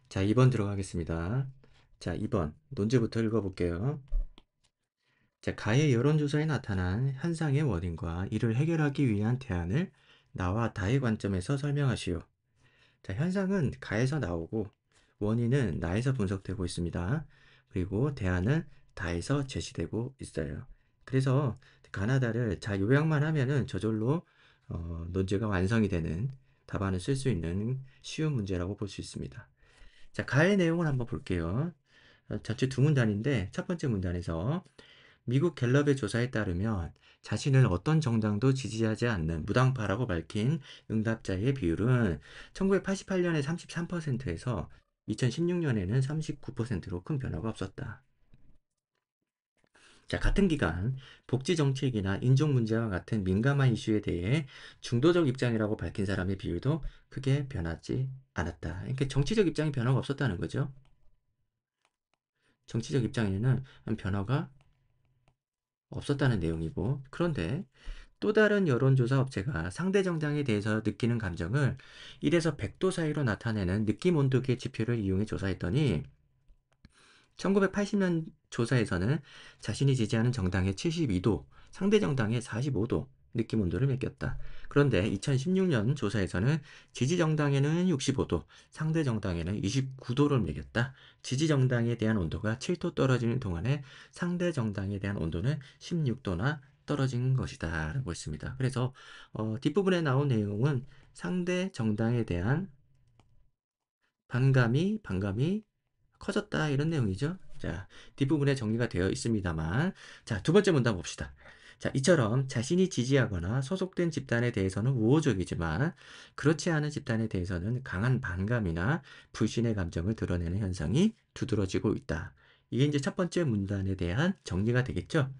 자, 2번 들어가겠습니다. 자, 2번 논제부터 읽어볼게요. 자, 가해 여론조사에 나타난 현상의 원인과 이를 해결하기 위한 대안을 나와 다의 관점에서 설명하시오. 자, 현상은 가에서 나오고 원인은 나에서 분석되고 있습니다. 그리고 대안은 다에서 제시되고 있어요. 그래서 가나다를 자 요약만 하면은 저절로 논제가 완성이 되는 답안을 쓸 수 있는 쉬운 문제라고 볼 수 있습니다. 자, 가해 내용을 한번 볼게요. 전체 두 문단인데 첫 번째 문단에서 미국 갤럽의 조사에 따르면 자신을 어떤 정당도 지지하지 않는 무당파라고 밝힌 응답자의 비율은 1988년에 33%에서 2016년에는 39%로 큰 변화가 없었다. 자, 같은 기간 복지 정책이나 인종 문제와 같은 민감한 이슈에 대해 중도적 입장이라고 밝힌 사람의 비율도 크게 변하지 않았다. 이렇게 정치적 입장이 변화가 없었다는 거죠. 정치적 입장에는 변화가 없었다는 내용이고, 그런데 또 다른 여론조사 업체가 상대 정당에 대해서 느끼는 감정을 1에서 100도 사이로 나타내는 느낌 온도계 지표를 이용해 조사했더니 1980년 조사에서는 자신이 지지하는 정당의 72도, 상대 정당의 45도 느낌 온도를 매겼다. 그런데 2016년 조사에서는 지지 정당에는 65도, 상대 정당에는 29도를 매겼다. 지지 정당에 대한 온도가 7도 떨어지는 동안에 상대 정당에 대한 온도는 16도나 떨어진 것이다 라고 했습니다. 그래서 뒷부분에 나온 내용은 상대 정당에 대한 반감이 커졌다 이런 내용이죠. 자, 뒷부분에 정리가 되어 있습니다만, 자, 두 번째 문단 봅시다. 자, 이처럼 자신이 지지하거나 소속된 집단에 대해서는 우호적이지만 그렇지 않은 집단에 대해서는 강한 반감이나 불신의 감정을 드러내는 현상이 두드러지고 있다. 이게 이제 첫 번째 문단에 대한 정리가 되겠죠.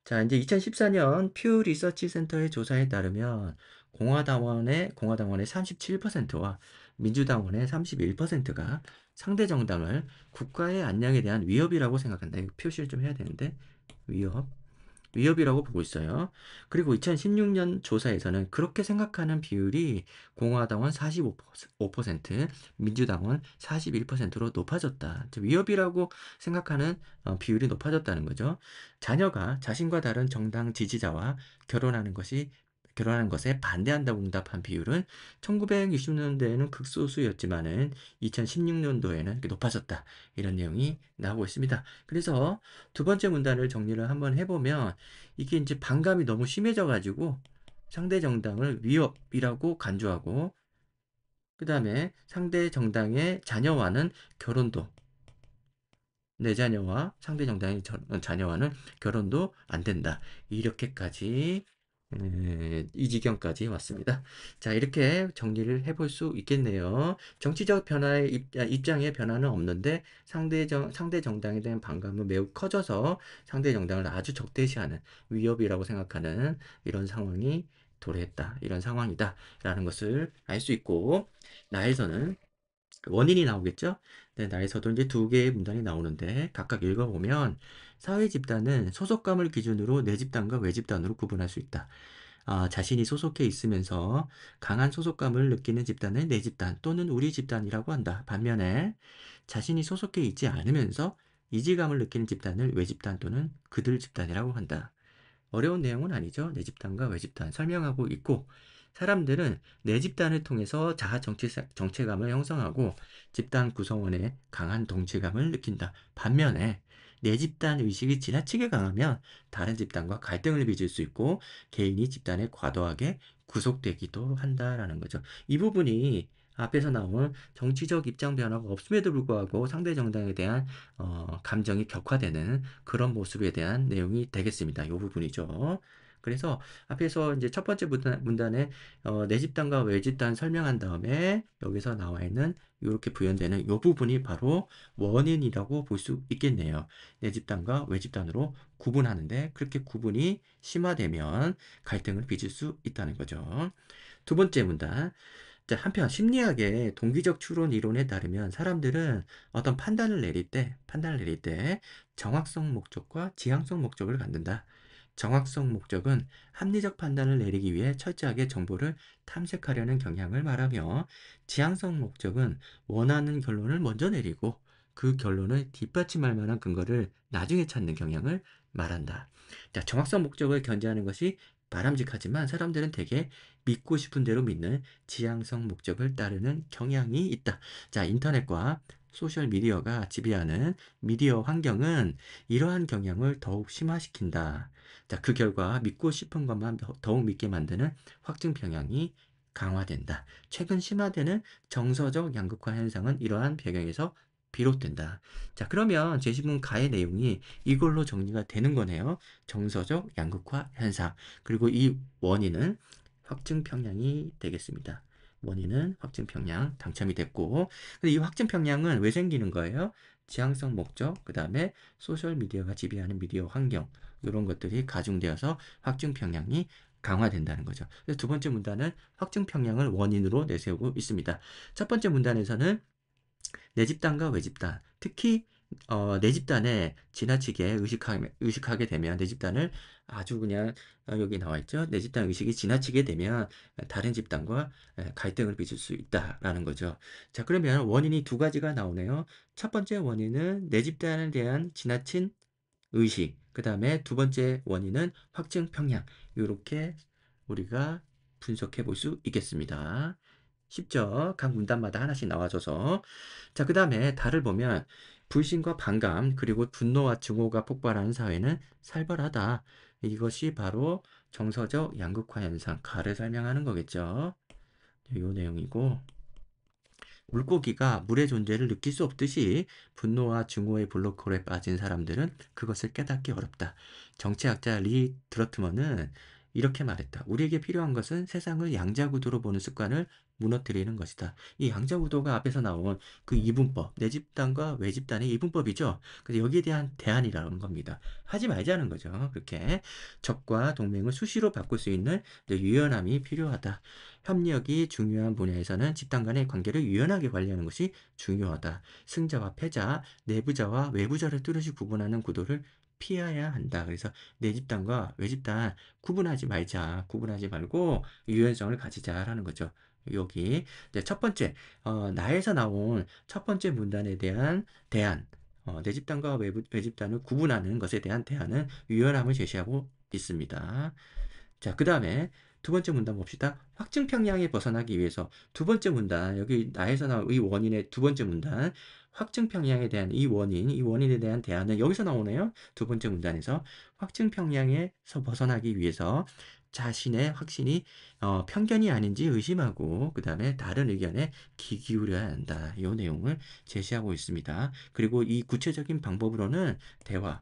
자, 이제 2014년 퓨 리서치 센터의 조사에 따르면 공화당원의 37%와 민주당원의 31%가 상대 정당을 국가의 안녕에 대한 위협이라고 생각한다. 이거 표시를 좀 해야 되는데 위협. 위협이라고 보고 있어요. 그리고 2016년 조사에서는 그렇게 생각하는 비율이 공화당원 45%, 민주당원 41%로 높아졌다. 위협이라고 생각하는 비율이 높아졌다는 거죠. 자녀가 자신과 다른 정당 지지자와 결혼하는 것에 반대한다고 응답한 비율은 1960년대에는 극소수였지만은 2016년도에는 높아졌다. 이런 내용이 나오고 있습니다. 그래서 두 번째 문단을 정리를 한번 해보면 이게 이제 반감이 너무 심해져 가지고 상대 정당을 위협이라고 간주하고 그 다음에 상대 정당의 자녀와는 결혼도 내 자녀와 상대 정당의 자녀와는 결혼도 안 된다. 이렇게까지 이 지경까지 왔습니다. 자, 이렇게 정리를 해볼 수 있겠네요. 정치적 변화의 입장의 변화는 없는데 상대 정당에 대한 반감은 매우 커져서 상대 정당을 아주 적대시하는 위협이라고 생각하는 이런 상황이 도래했다. 이런 상황이다. 라는 것을 알 수 있고 나에서는 원인이 나오겠죠? 네, 나에서도 이제 두 개의 문단이 나오는데 각각 읽어보면 사회 집단은 소속감을 기준으로 내 집단과 외 집단으로 구분할 수 있다. 자신이 소속해 있으면서 강한 소속감을 느끼는 집단을 내 집단 또는 우리 집단이라고 한다. 반면에 자신이 소속해 있지 않으면서 이질감을 느끼는 집단을 외 집단 또는 그들 집단이라고 한다. 어려운 내용은 아니죠. 내 집단과 외 집단 설명하고 있고 사람들은 내 집단을 통해서 자아 정체감을 형성하고 집단 구성원의 강한 동질감을 느낀다. 반면에 내 집단 의식이 지나치게 강하면 다른 집단과 갈등을 빚을 수 있고 개인이 집단에 과도하게 구속되기도 한다라는 거죠. 이 부분이 앞에서 나온 정치적 입장 변화가 없음에도 불구하고 상대 정당에 대한 감정이 격화되는 그런 모습에 대한 내용이 되겠습니다. 이 부분이죠. 그래서 앞에서 이제 첫 번째 문단에 내 집단과 외 집단 설명한 다음에 여기서 나와 있는 이렇게 부연되는 이 부분이 바로 원인이라고 볼 수 있겠네요. 내 집단과 외 집단으로 구분하는데 그렇게 구분이 심화되면 갈등을 빚을 수 있다는 거죠. 두 번째 문단. 자, 한편 심리학의 동기적 추론 이론에 따르면 사람들은 어떤 판단을 내릴 때 정확성 목적과 지향성 목적을 갖는다. 정확성 목적은 합리적 판단을 내리기 위해 철저하게 정보를 탐색하려는 경향을 말하며, 지향성 목적은 원하는 결론을 먼저 내리고 그 결론을 뒷받침할 만한 근거를 나중에 찾는 경향을 말한다. 자, 정확성 목적을 견제하는 것이 바람직하지만 사람들은 대개 믿고 싶은 대로 믿는 지향성 목적을 따르는 경향이 있다. 자, 인터넷과 소셜 미디어가 지배하는 미디어 환경은 이러한 경향을 더욱 심화시킨다. 자, 그 결과 믿고 싶은 것만 더욱 믿게 만드는 확증 평양이 강화된다. 최근 심화되는 정서적 양극화 현상은 이러한 배경에서 비롯된다. 자, 그러면 제시문 가의 내용이 이걸로 정리가 되는 거네요. 정서적 양극화 현상. 그리고 이 원인은 확증 평양이 되겠습니다. 원인은 확증 평양 당첨이 됐고, 근데 이 확증 평양은 왜 생기는 거예요? 지향성 목적, 그 다음에 소셜 미디어가 지배하는 미디어 환경, 이런 것들이 가중되어서 확증 평양이 강화된다는 거죠. 그래서 두 번째 문단은 확증 평양을 원인으로 내세우고 있습니다. 첫 번째 문단에서는 내 집단과 외 집단, 특히 내 집단에 지나치게 의식하게 되면, 내 집단을 아주 그냥 여기 나와 있죠. 내 집단 의식이 지나치게 되면 다른 집단과 갈등을 빚을 수 있다라는 거죠. 자, 그러면 원인이 두 가지가 나오네요. 첫 번째 원인은 내 집단에 대한 지나친 의식, 그 다음에 두 번째 원인은 확증 평양. 이렇게 우리가 분석해 볼 수 있겠습니다. 쉽죠? 각 문단마다 하나씩 나와줘서. 자, 그 다음에 달을 보면 불신과 반감, 그리고 분노와 증오가 폭발하는 사회는 살벌하다. 이것이 바로 정서적 양극화 현상, 가를 설명하는 거겠죠. 이 내용이고, 물고기가 물의 존재를 느낄 수 없듯이 분노와 증오의 블랙홀에 빠진 사람들은 그것을 깨닫기 어렵다. 정치학자 리 드러트먼은 이렇게 말했다. 우리에게 필요한 것은 세상을 양자구도로 보는 습관을 무너뜨리는 것이다. 이 양자구도가 앞에서 나온 그 이분법, 내 집단과 외 집단의 이분법이죠. 그래서 여기에 대한 대안이라는 겁니다. 하지 말자는 거죠. 그렇게 적과 동맹을 수시로 바꿀 수 있는 유연함이 필요하다. 협력이 중요한 분야에서는 집단 간의 관계를 유연하게 관리하는 것이 중요하다. 승자와 패자, 내부자와 외부자를 뚜렷이 구분하는 구도를 피해야 한다. 그래서 내 집단과 외 집단 구분하지 말자. 구분하지 말고 유연성을 가지자라는 거죠. 여기 첫 번째, 나에서 나온 첫 번째 문단에 대한 대안, 내 집단과 외 집단을 구분하는 것에 대한 대안은 유연함을 제시하고 있습니다. 자, 그 다음에 두 번째 문단 봅시다. 확증 평양에 벗어나기 위해서 두 번째 문단, 여기 나에서 나온 이 원인의 두 번째 문단, 확증 평양에 대한 이 원인에 대한 대안은 여기서 나오네요. 두 번째 문단에서 확증 평양에서 벗어나기 위해서 자신의 확신이 편견이 아닌지 의심하고, 그 다음에 다른 의견에 귀 기울여야 한다. 이 내용을 제시하고 있습니다. 그리고 이 구체적인 방법으로는 대화,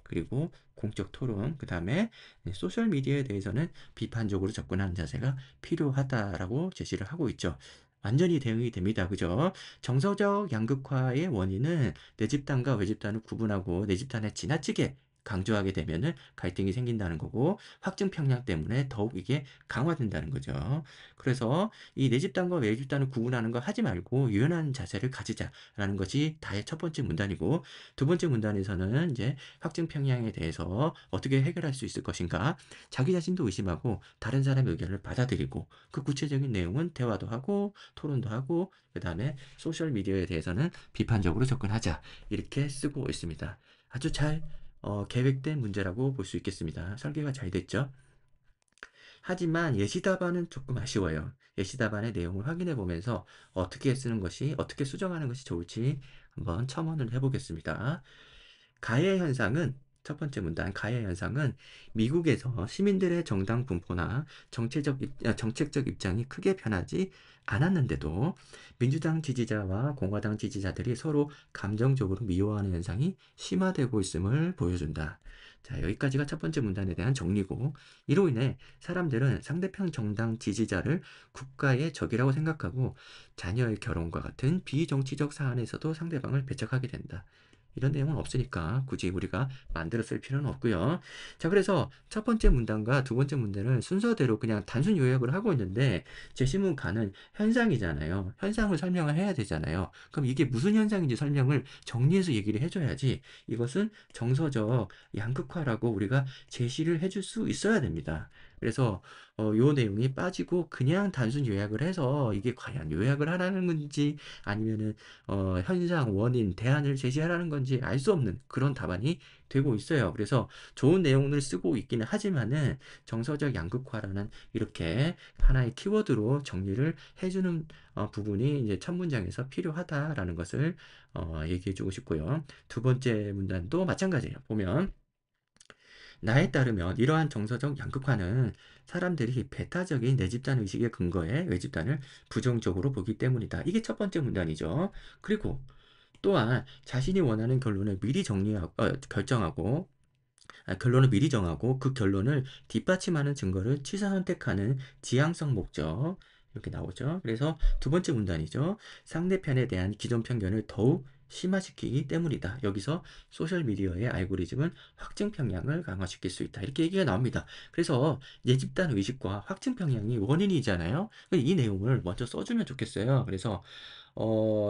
그리고 공적 토론, 그 다음에 소셜미디어에 대해서는 비판적으로 접근하는 자세가 필요하다라고 제시를 하고 있죠. 완전히 대응이 됩니다. 그죠? 정서적 양극화의 원인은 내 집단과 외 집단을 구분하고 내 집단에 지나치게 강조하게 되면은 갈등이 생긴다는 거고, 확증 평양 때문에 더욱 이게 강화된다는 거죠. 그래서 이 내 집단과 외 집단을 구분하는 거 하지 말고 유연한 자세를 가지자라는 것이 다의 첫 번째 문단이고, 두 번째 문단에서는 이제 확증 평양에 대해서 어떻게 해결할 수 있을 것인가, 자기 자신도 의심하고 다른 사람의 의견을 받아들이고, 그 구체적인 내용은 대화도 하고 토론도 하고, 그 다음에 소셜 미디어에 대해서는 비판적으로 접근하자, 이렇게 쓰고 있습니다. 아주 잘 계획된 문제라고 볼 수 있겠습니다. 설계가 잘 됐죠. 하지만 예시 답안은 조금 아쉬워요. 예시 답안의 내용을 확인해 보면서 어떻게 수정하는 것이 좋을지 한번 첨언을 해보겠습니다. 가해 현상은, 첫 번째 문단 가해 현상은 미국에서 시민들의 정당 분포나 정책적 입장이 크게 변하지 않았는데도 민주당 지지자와 공화당 지지자들이 서로 감정적으로 미워하는 현상이 심화되고 있음을 보여준다. 자, 여기까지가 첫 번째 문단에 대한 정리고, 이로 인해 사람들은 상대편 정당 지지자를 국가의 적이라고 생각하고 자녀의 결혼과 같은 비정치적 사안에서도 상대방을 배척하게 된다. 이런 내용은 없으니까 굳이 우리가 만들어 쓸 필요는 없고요. 자, 그래서 첫 번째 문단과 두 번째 문단을 순서대로 그냥 단순 요약을 하고 있는데 제시문가는 현상이잖아요. 현상을 설명을 해야 되잖아요. 그럼 이게 무슨 현상인지 설명을 정리해서 얘기를 해줘야지 이것은 정서적 양극화라고 우리가 제시를 해줄 수 있어야 됩니다. 그래서 요 내용이 빠지고 그냥 단순 요약을 해서 이게 과연 요약을 하라는 건지 아니면은 현상, 원인, 대안을 제시하라는 건지 알 수 없는 그런 답안이 되고 있어요. 그래서 좋은 내용을 쓰고 있기는 하지만은 정서적 양극화라는 이렇게 하나의 키워드로 정리를 해주는 부분이 이제 첫 문장에서 필요하다라는 것을 얘기해 주고 싶고요. 두 번째 문단도 마찬가지예요. 보면 나에 따르면 이러한 정서적 양극화는 사람들이 배타적인 내 집단 의식의 근거에 외 집단을 부정적으로 보기 때문이다. 이게 첫 번째 문단이죠. 그리고 또한 자신이 원하는 결론을 미리 결정하고 결론을 미리 정하고 그 결론을 뒷받침하는 증거를 취사 선택하는 지향성 목적 이렇게 나오죠. 그래서 두 번째 문단이죠. 상대편에 대한 기존 편견을 더욱 심화시키기 때문이다. 여기서 소셜미디어의 알고리즘은 확증 편향을 강화시킬 수 있다. 이렇게 얘기가 나옵니다. 그래서 내 집단 의식과 확증 편향이 원인이잖아요. 이 내용을 먼저 써주면 좋겠어요. 그래서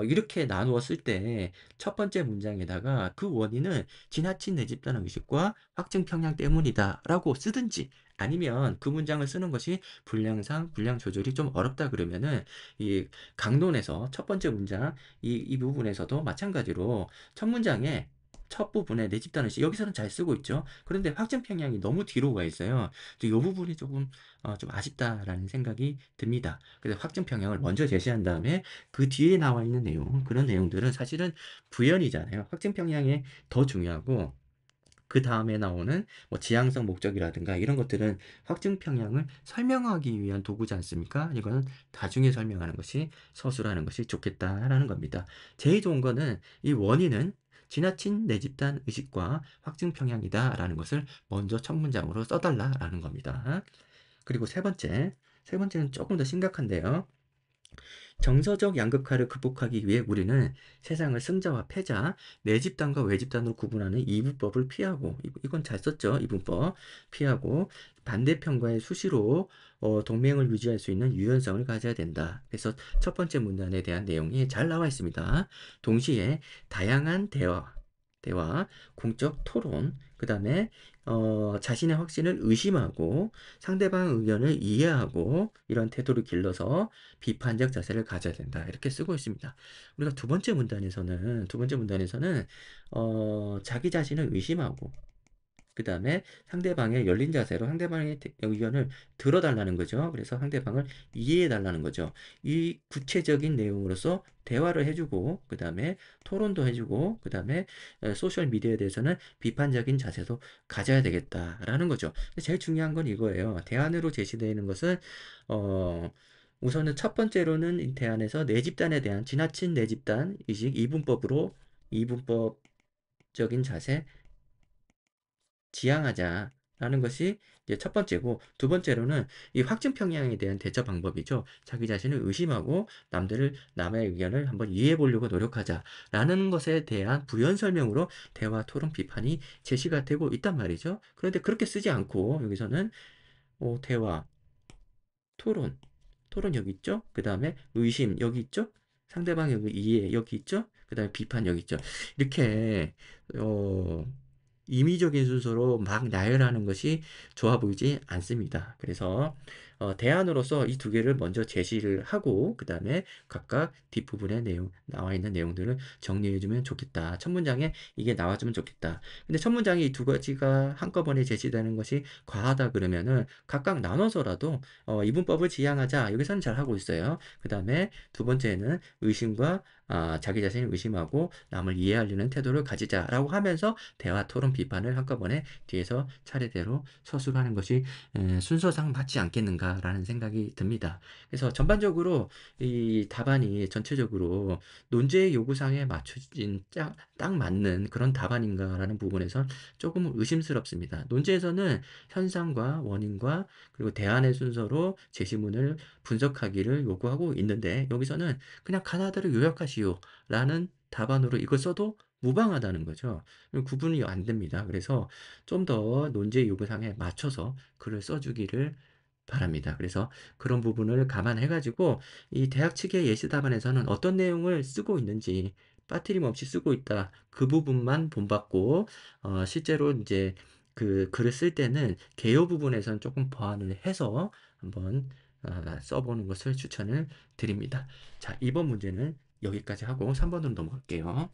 이렇게 나누었을 때 첫 번째 문장에다가 그 원인은 지나친 내 집단 의식과 확증 편향 때문이다라고 쓰든지 아니면 그 문장을 쓰는 것이 분량상 분량 조절이 좀 어렵다 그러면은 이 강론에서 첫 번째 문장 이 부분에서도 마찬가지로 첫 문장에 첫 부분에 내 집단 의식 여기서는 잘 쓰고 있죠. 그런데 확증 편향이 너무 뒤로 가 있어요. 이 부분이 조금 좀 아쉽다라는 생각이 듭니다. 그래서 확증 편향을 먼저 제시한 다음에 그 뒤에 나와 있는 내용, 그런 내용들은 사실은 부연이잖아요. 확증 편향이 더 중요하고, 그 다음에 나오는 뭐 지향성 목적이라든가 이런 것들은 확증 편향을 설명하기 위한 도구지 않습니까? 이거는 나중에 설명하는 것이 서술하는 것이 좋겠다라는 겁니다. 제일 좋은 거는 이 원인은 지나친 내 집단 의식과 확증 편향이다라는 것을 먼저 첫 문장으로 써달라라는 겁니다. 그리고 세 번째는 조금 더 심각한데요. 정서적 양극화를 극복하기 위해 우리는 세상을 승자와 패자, 내 집단과 외 집단으로 구분하는 이분법을 피하고, 이건 잘 썼죠, 이분법. 피하고, 반대편과의 수시로 동맹을 유지할 수 있는 유연성을 가져야 된다. 그래서 첫 번째 문단에 대한 내용이 잘 나와 있습니다. 동시에 다양한 대화, 공적 토론, 그 다음에 자신의 확신을 의심하고 상대방의 의견을 이해하고 이런 태도를 길러서 비판적 자세를 가져야 된다. 이렇게 쓰고 있습니다. 우리가 두 번째 문단에서는 자기 자신을 의심하고 그 다음에 상대방의 열린 자세로 상대방의 의견을 들어달라는 거죠. 그래서 상대방을 이해해달라는 거죠. 이 구체적인 내용으로서 대화를 해주고, 그 다음에 토론도 해주고, 그 다음에 소셜 미디어에 대해서는 비판적인 자세도 가져야 되겠다라는 거죠. 제일 중요한 건 이거예요. 대안으로 제시되는 것은, 어, 우선은 첫 번째로는 이 대안에서 내 집단에 대한 지나친 내 집단 의식 이분법적인 자세, 지향하자라는 것이 이제 첫 번째고 두 번째로는 이 확증 편향에 대한 대처 방법이죠. 자기 자신을 의심하고 남의 의견을 한번 이해해 보려고 노력하자라는 것에 대한 부연 설명으로 대화, 토론, 비판이 제시가 되고 있단 말이죠. 그런데 그렇게 쓰지 않고 여기서는 대화, 토론, 토론 여기 있죠. 그 다음에 의심 여기 있죠. 상대방의 이해 여기 있죠. 그 다음에 비판 여기 있죠. 이렇게 어, 임의적인 순서로 막 나열하는 것이 좋아 보이지 않습니다. 그래서 대안으로서 이 두 개를 먼저 제시를 하고 그 다음에 각각 뒷부분에 나와 있는 내용들을 정리해주면 좋겠다. 첫 문장에 이게 나와주면 좋겠다. 근데 첫 문장에 이 두 가지가 한꺼번에 제시되는 것이 과하다 그러면은 각각 나눠서라도 이분법을 지향하자. 여기서는 잘 하고 있어요. 그 다음에 두 번째는 의심과 자기 자신을 의심하고 남을 이해하려는 태도를 가지자라고 하면서 대화, 토론, 비판을 한꺼번에 뒤에서 차례대로 서술하는 것이 순서상 맞지 않겠는가라는 생각이 듭니다. 그래서 전반적으로 이 답안이 전체적으로 논제의 요구사항에 맞춰진 딱 맞는 그런 답안인가라는 부분에서 조금 의심스럽습니다. 논제에서는 현상과 원인과 그리고 대안의 순서로 제시문을 분석하기를 요구하고 있는데 여기서는 그냥 가나다를 요약하시오라는 답안으로 이걸 써도 무방하다는 거죠. 구분이 안 됩니다. 그래서 좀 더 논제 요구사항에 맞춰서 글을 써 주기를 바랍니다. 그래서 그런 부분을 감안해 가지고 이 대학 측의 예시 답안에서는 어떤 내용을 쓰고 있는지 빠트림 없이 쓰고 있다. 그 부분만 본받고 실제로 인제 그 글을 쓸 때는 개요 부분에서는 쪼끔 보완을 해서 한번 써 보는 것을 추천을 드립니다. 자, 2번 문제는 여기까지 하고 3 번으로 넘어갈게요.